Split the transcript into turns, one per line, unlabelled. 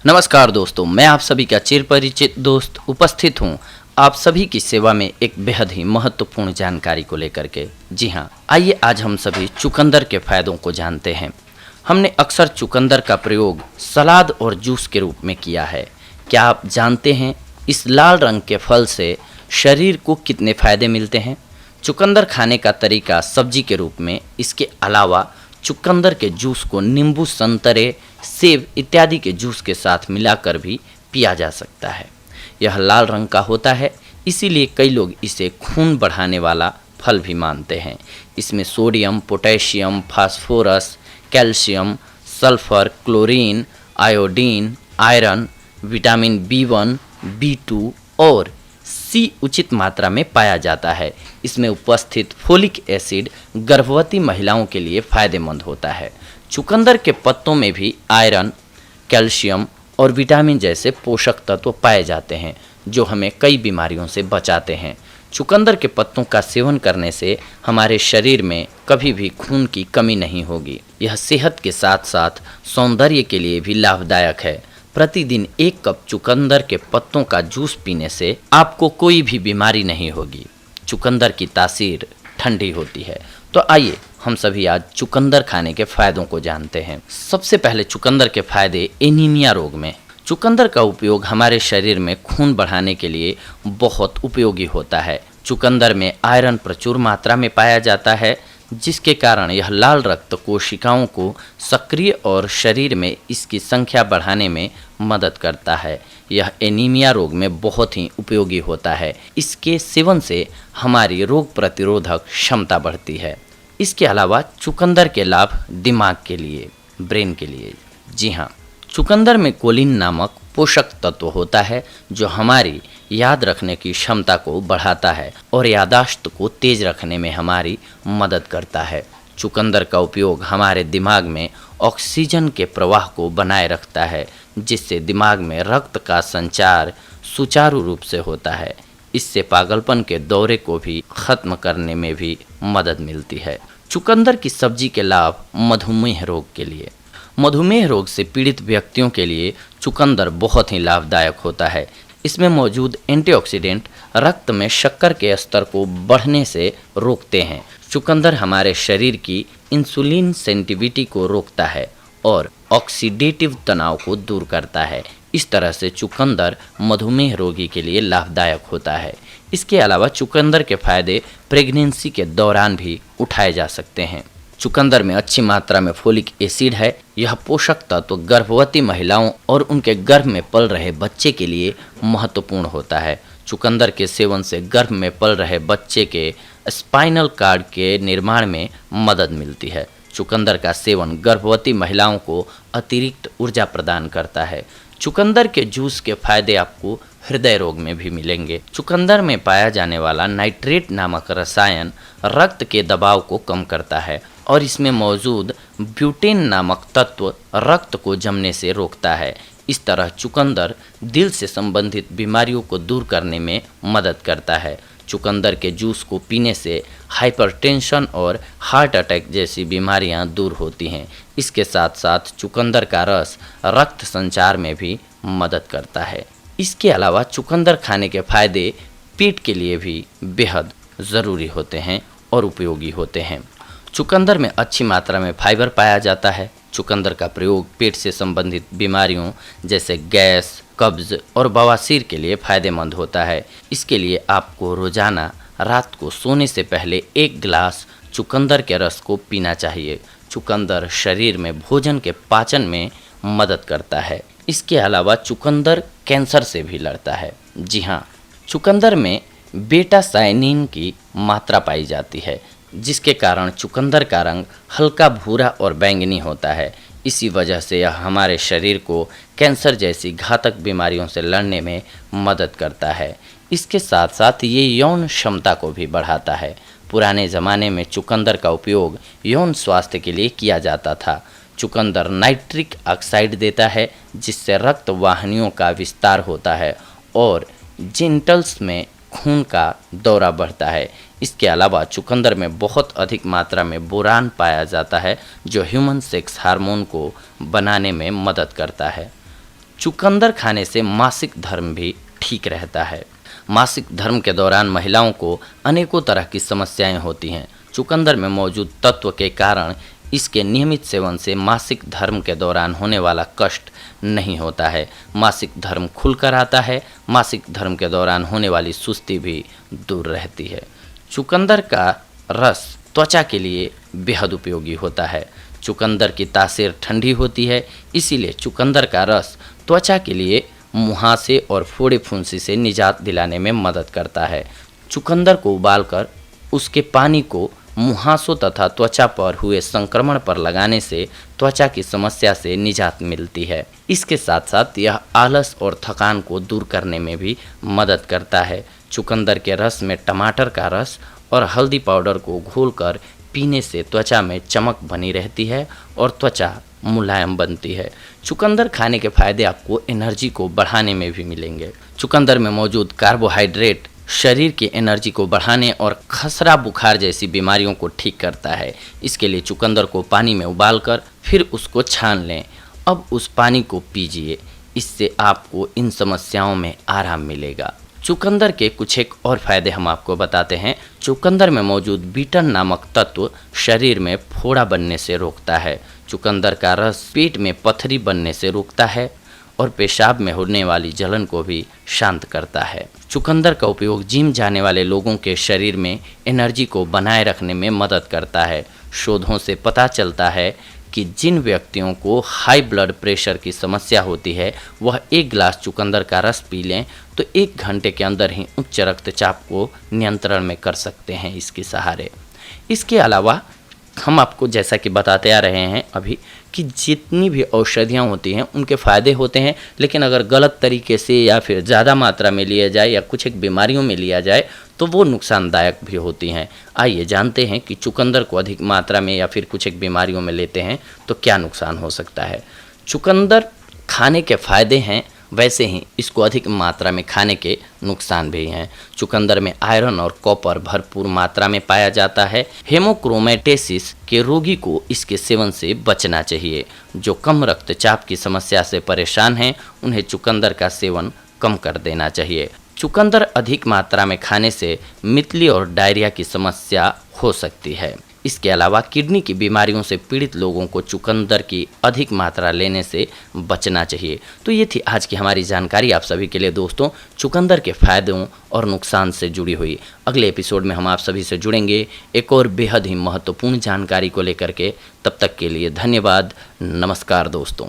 नमस्कार दोस्तों, मैं आप सभी का चिर परिचित दोस्त उपस्थित हूँ आप सभी की सेवा में एक बेहद ही महत्वपूर्ण जानकारी को लेकर के। जी हाँ, आइए आज हम सभी चुकंदर के फायदों को जानते हैं। हमने अक्सर चुकंदर का प्रयोग सलाद और जूस के रूप में किया है। क्या आप जानते हैं इस लाल रंग के फल से शरीर को कितने फायदे मिलते हैं? चुकंदर खाने का तरीका सब्जी के रूप में, इसके अलावा चुकंदर के जूस को नींबू, संतरे, सेब इत्यादि के जूस के साथ मिलाकर भी पिया जा सकता है। यह लाल रंग का होता है, इसीलिए कई लोग इसे खून बढ़ाने वाला फल भी मानते हैं। इसमें sodium, potassium, phosphorus, calcium, sulphur, chlorine, iodine, iron, vitamin B1, B2 और सी उचित मात्रा में पाया जाता है। इसमें उपस्थित फोलिक एसिड गर्भवती महिलाओं के लिए फायदेमंद होता है। चुकंदर के पत्तों में भी आयरन, कैल्शियम और विटामिन जैसे पोषक तत्व पाए जाते हैं, जो हमें कई बीमारियों से बचाते हैं। चुकंदर के पत्तों का सेवन करने से हमारे शरीर में कभी भी खून की कमी नहीं होगी। यह सेहत के साथ साथ सौंदर्य के लिए भी लाभदायक है। प्रतिदिन 1 कप चुकंदर के पत्तों का जूस पीने से आपको कोई भी बीमारी नहीं होगी। चुकंदर की तासीर ठंडी होती है। तो आइए हम सभी आज चुकंदर खाने के फायदों को जानते हैं। सबसे पहले चुकंदर के फायदे एनीमिया रोग में। चुकंदर का उपयोग हमारे शरीर में खून बढ़ाने के लिए बहुत उपयोगी होता है। चुकंदर में आयरन प्रचुर मात्रा में पाया जाता है, जिसके कारण यह लाल रक्त कोशिकाओं को सक्रिय और शरीर में इसकी संख्या बढ़ाने में मदद करता है। यह एनीमिया रोग में बहुत ही उपयोगी होता है। इसके सेवन से हमारी रोग प्रतिरोधक क्षमता बढ़ती है। इसके अलावा चुकंदर के लाभ दिमाग के लिए, ब्रेन के लिए। जी हाँ, चुकंदर में कोलिन नामक पोषक तत्व होता है, जो हमारी याद रखने की क्षमता को बढ़ाता है और याददाश्त को तेज रखने में हमारी मदद करता है। चुकंदर का उपयोग हमारे दिमाग में ऑक्सीजन के प्रवाह को बनाए रखता है, जिससे दिमाग में रक्त का संचार सुचारू रूप से होता है। इससे पागलपन के दौरे को भी खत्म करने में भी मदद मिलती है। चुकंदर की सब्जी के लाभ मधुमेह रोग के लिए। मधुमेह रोग से पीड़ित व्यक्तियों के लिए चुकंदर बहुत ही लाभदायक होता है। इसमें मौजूद एंटीऑक्सीडेंट रक्त में शक्कर के स्तर को बढ़ने से रोकते हैं। चुकंदर हमारे शरीर की इंसुलिन सेंसिटिविटी को रोकता है और ऑक्सीडेटिव तनाव को दूर करता है। इस तरह से चुकंदर मधुमेह रोगी के लिए लाभदायक होता है। इसके अलावा चुकंदर के फायदे प्रेगनेंसी के दौरान भी उठाए जा सकते हैं। चुकंदर में अच्छी मात्रा में फोलिक एसिड है। यह पोषक तत्व गर्भवती महिलाओं और उनके गर्भ में पल रहे बच्चे के लिए महत्वपूर्ण होता है। चुकंदर के सेवन से गर्भ में पल रहे बच्चे के स्पाइनल कार्ड के निर्माण में मदद मिलती है। चुकंदर का सेवन गर्भवती महिलाओं को अतिरिक्त ऊर्जा प्रदान करता है। चुकंदर के जूस के फायदे आपको हृदय रोग में भी मिलेंगे। चुकंदर में पाया जाने वाला नाइट्रेट नामक रसायन रक्त के दबाव को कम करता है और इसमें मौजूद ब्यूटेन नामक तत्व रक्त को जमने से रोकता है। इस तरह चुकंदर दिल से संबंधित बीमारियों को दूर करने में मदद करता है। चुकंदर के जूस को पीने से हाइपरटेंशन और हार्ट अटैक जैसी बीमारियां दूर होती हैं। इसके साथ साथ चुकंदर का रस रक्त संचार में भी मदद करता है। इसके अलावा चुकंदर खाने के फायदे पेट के लिए भी बेहद ज़रूरी होते हैं और उपयोगी होते हैं। चुकंदर में अच्छी मात्रा में फाइबर पाया जाता है। चुकंदर का प्रयोग पेट से संबंधित बीमारियों जैसे गैस, कब्ज और बवासीर के लिए फायदेमंद होता है। इसके लिए आपको रोजाना रात को सोने से पहले 1 गिलास चुकंदर के रस को पीना चाहिए। चुकंदर शरीर में भोजन के पाचन में मदद करता है। इसके अलावा चुकंदर कैंसर से भी लड़ता है। जी हाँ, चुकंदर में बेटा साइनिन की मात्रा पाई जाती है, जिसके कारण चुकंदर का रंग हल्का भूरा और बैंगनी होता है। इसी वजह से यह हमारे शरीर को कैंसर जैसी घातक बीमारियों से लड़ने में मदद करता है। इसके साथ साथ ये यौन क्षमता को भी बढ़ाता है। पुराने ज़माने में चुकंदर का उपयोग यौन स्वास्थ्य के लिए किया जाता था। चुकंदर नाइट्रिक ऑक्साइड देता है, जिससे रक्त वाहिनियों का विस्तार होता है और जेंटल्स में खून का दौरा बढ़ता है। इसके अलावा चुकंदर में बहुत अधिक मात्रा में बोरान पाया जाता है, जो ह्यूमन सेक्स हार्मोन को बनाने में मदद करता है। चुकंदर खाने से मासिक धर्म भी ठीक रहता है। मासिक धर्म के दौरान महिलाओं को अनेकों तरह की समस्याएं होती हैं। चुकंदर में मौजूद तत्व के कारण इसके नियमित सेवन से मासिक धर्म के दौरान होने वाला कष्ट नहीं होता है। मासिक धर्म खुलकर आता है। मासिक धर्म के दौरान होने वाली सुस्ती भी दूर रहती है। चुकंदर का रस त्वचा के लिए बेहद उपयोगी होता है। चुकंदर की तासीर ठंडी होती है, इसीलिए चुकंदर का रस त्वचा के लिए मुहासे और फोड़े फुंसी से निजात दिलाने में मदद करता है। चुकंदर को उबालकर उसके पानी को मुहासों तथा त्वचा पर हुए संक्रमण पर लगाने से त्वचा की समस्या से निजात मिलती है। इसके साथ साथ यह आलस और थकान को दूर करने में भी मदद करता है। चुकंदर के रस में टमाटर का रस और हल्दी पाउडर को घोलकर पीने से त्वचा में चमक बनी रहती है और त्वचा मुलायम बनती है। चुकंदर खाने के फायदे आपको एनर्जी को बढ़ाने में भी मिलेंगे। चुकंदर में मौजूद कार्बोहाइड्रेट शरीर की एनर्जी को बढ़ाने और खसरा बुखार जैसी बीमारियों को ठीक करता है। इसके लिए चुकंदर को पानी में उबालकर फिर उसको छान लें। अब उस पानी को पीजिए, इससे आपको इन समस्याओं में आराम मिलेगा। चुकंदर के कुछ एक और फायदे हम आपको बताते हैं। चुकंदर में मौजूद बीटन नामक तत्व शरीर में फोड़ा बनने से रोकता है। चुकंदर का रस पेट में पथरी बनने से रोकता है और पेशाब में होने वाली जलन को भी शांत करता है। चुकंदर का उपयोग जिम जाने वाले लोगों के शरीर में एनर्जी को बनाए रखने में मदद करता है। शोधों से पता चलता है कि जिन व्यक्तियों को हाई ब्लड प्रेशर की समस्या होती है वह 1 गिलास चुकंदर का रस पी लें तो 1 घंटे के अंदर ही उच्च रक्तचाप को नियंत्रण में कर सकते हैं इसके सहारे। इसके अलावा हम आपको जैसा कि बताते आ रहे हैं अभी कि जितनी भी औषधियाँ होती हैं उनके फ़ायदे होते हैं, लेकिन अगर गलत तरीके से या फिर ज़्यादा मात्रा में लिया जाए या कुछ एक बीमारियों में लिया जाए तो वो नुकसानदायक भी होती हैं। आइए जानते हैं कि चुकंदर को अधिक मात्रा में या फिर कुछ एक बीमारियों में लेते हैं तो क्या नुकसान हो सकता है। चुकंदर खाने के फ़ायदे हैं, वैसे ही इसको अधिक मात्रा में खाने के नुकसान भी हैं। चुकंदर में आयरन और कॉपर भरपूर मात्रा में पाया जाता है। हेमोक्रोमेटेसिस के रोगी को इसके सेवन से बचना चाहिए। जो कम रक्तचाप की समस्या से परेशान हैं उन्हें चुकंदर का सेवन कम कर देना चाहिए। चुकंदर अधिक मात्रा में खाने से मितली और डायरिया की समस्या हो सकती है। इसके अलावा किडनी की बीमारियों से पीड़ित लोगों को चुकंदर की अधिक मात्रा लेने से बचना चाहिए। तो ये थी आज की हमारी जानकारी आप सभी के लिए दोस्तों, चुकंदर के फायदों और नुकसान से जुड़ी हुई। अगले एपिसोड में हम आप सभी से जुड़ेंगे एक और बेहद ही महत्वपूर्ण जानकारी को लेकर के। तब तक के लिए धन्यवाद। नमस्कार दोस्तों।